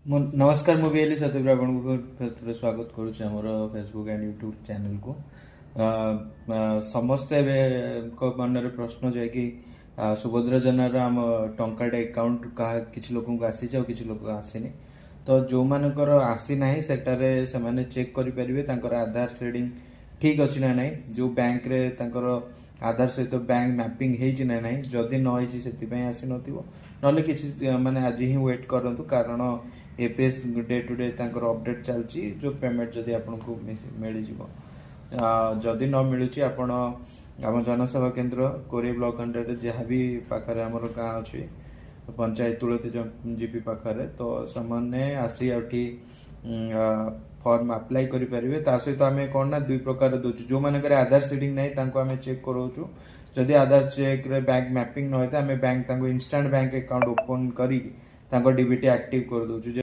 नमस्कार मुझे एली सत्यप्र आपको स्वागत करुच्चे आमर फेसबुक एंड यूट्यूब चैनल को समस्ते मन में प्रश्न जाए कि सुभद्रा योजनार आम टंकाटे अकाउंट कहा किसी लोक आसी किसी लोक आसीनी तो जो मानकर आसी ना से चेक करेंगे आधार सेडिंग ठीक अच्छी ना ना जो बैंक रे आधार सहित बैंक मैपिंग होती ना ना जदि नई से आसी ना कि माने आज ही वेट करूँ कारण APS day to day update चलती जो पेमेंट जदि आपको मिल जदि न मिलूँ आपण आम जनसेवा केन्द्र कोरे ब्लॉक अंडर जहाँ भी पाखे आमर गाँ अच्छी पंचायत तुलसी जीपी पाखे तो से आसी फॉर्म अप्लाई करेंगे सहित आम कौन ना दुई प्रकार दूसरी जो मानक आधार सीडिंग नहीं आम चेक कराऊँ जदि आधार चेक रे बैंक मैपिंग न होता आम bank instant bank account open कर डीबीटी एक्टिव कर दौर